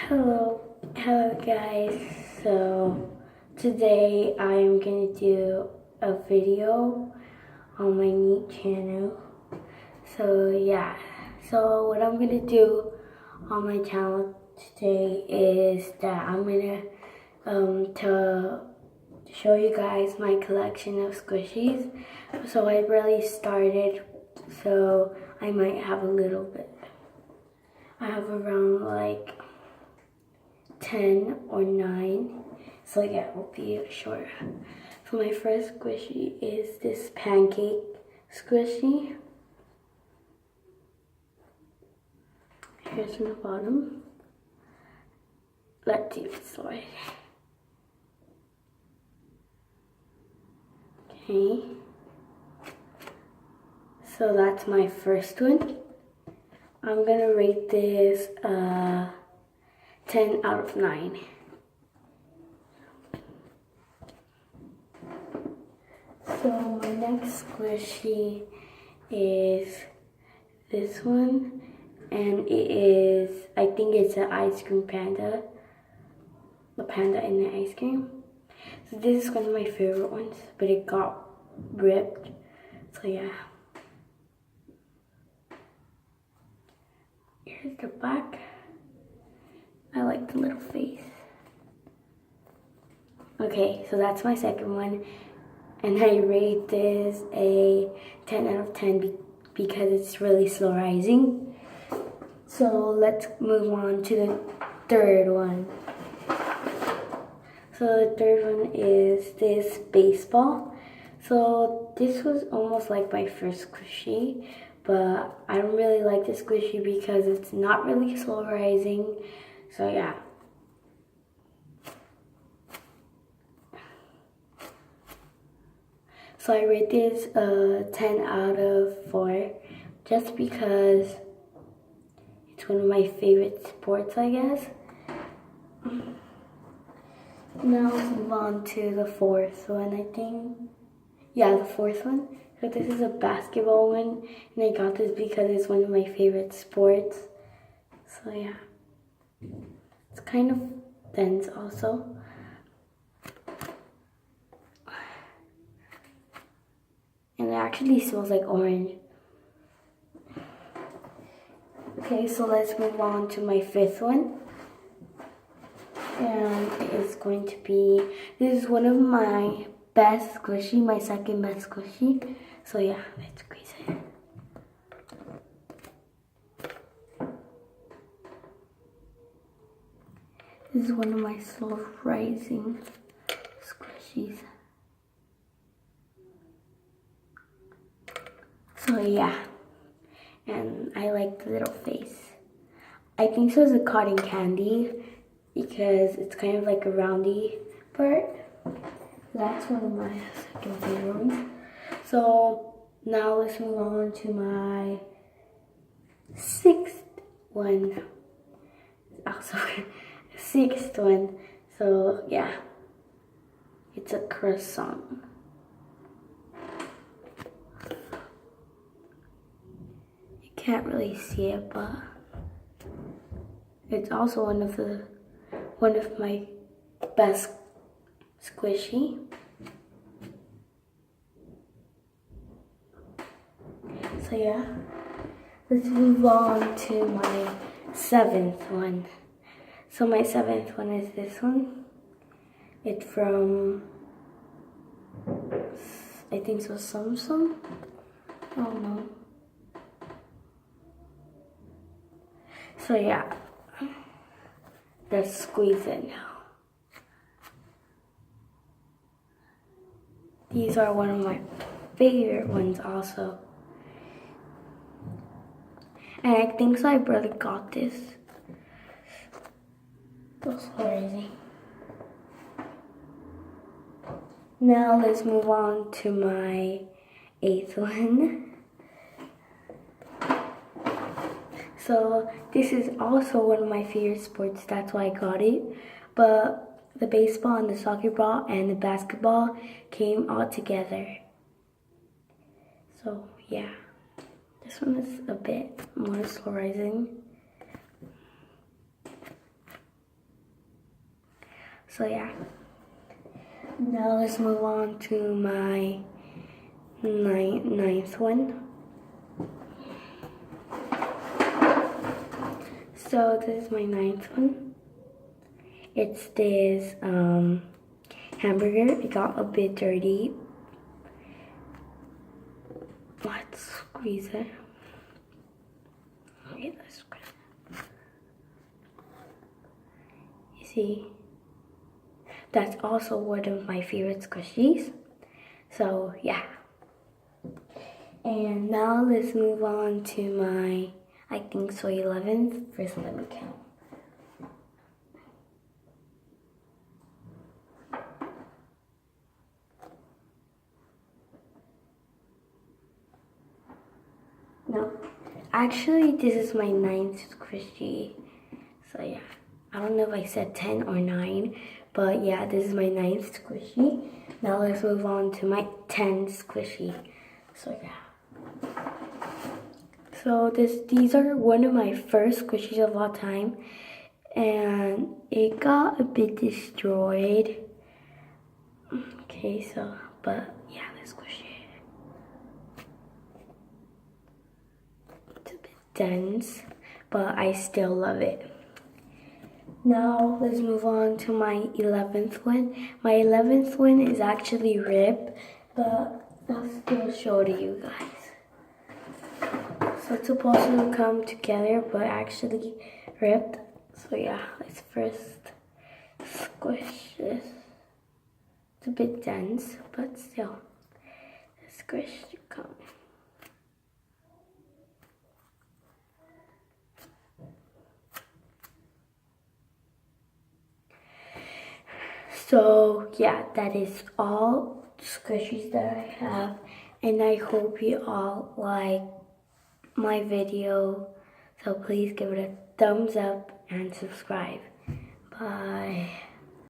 Hello guys. So today I am gonna do a video on my new channel. So yeah. So what I'm gonna do on my channel today is that I'm gonna to show you guys my collection of squishies. So I really started, so I might have a little bit. I have around like 10 or 9, so yeah, it will be short. So my first squishy is this pancake squishy. Here's from the bottom. Let's see if it's right. Okay, so that's my first one. I'm gonna rate this 10 out of 9. So my next squishy is this one, and it is, I think it's an ice cream panda, a panda in the ice cream. So this is one of my favorite ones, but it got ripped, so yeah. Here's the back. I like the little face. Okay, so that's my second one. And I rate this a 10 out of 10 because it's really slow rising. So let's move on to the third one. So the third one is this baseball. So this was almost like my first squishy, but I don't really like this squishy because it's not really slow rising. So yeah. So I rate this 10 out of 4 just because it's one of my favorite sports, I guess. Now let's move on to the fourth one, I think. Yeah, the fourth one. So this is a basketball one, and I got this because it's one of my favorite sports. So yeah. It's kind of dense also. And it actually smells like orange. Okay, so let's move on to my fifth one. And it's going to be, this is one of my best squishy, my second best squishy. So yeah, let's squeeze it. This is one of my slow rising squishies. So yeah, and I like the little face. I think so is a cotton candy because it's kind of like a roundy part. That's one of my second favorite ones. So now let's move on to my sixth one. Sixth one. So yeah, it's a croissant. You can't really see it, but it's also one of my best squishy. So yeah, let's move on to my seventh one. So my seventh one is this one. It's from, I think so, Samsung. I don't know. So yeah, let's squeeze it now. These are one of my favorite ones also. And I think so, I brother got this. That's crazy. Now let's move on to my eighth one. So this is also one of my favorite sports, that's why I got it. But the baseball and the soccer ball and the basketball came all together. So yeah, this one is a bit more slow rising. So yeah. Now let's move on to my ninth one. So this is my ninth one. It's this hamburger. It got a bit dirty. Let's squeeze it. Okay, let's squeeze it. You see? That's also one of my favorite squishies. So yeah. And now let's move on to my, I think so 11th. First let me count. No, actually this is my 9th squishy. So yeah, I don't know if I said 10 or 9, but yeah, this is my 9th squishy. Now let's move on to my 10th squishy. So yeah. So these are one of my first squishies of all time, and it got a bit destroyed. Okay, so, but yeah, let's squish it. It's a bit dense, but I still love it. Now let's move on to my 11th one. My 11th one is actually ripped, but I'll still show to you guys. So it's supposed to come together, but actually ripped. So yeah, let's first squish this. It's a bit dense, but still, squish to come. So yeah, that is all squishies that I have, and I hope you all like my video. So please give it a thumbs up and subscribe. Bye.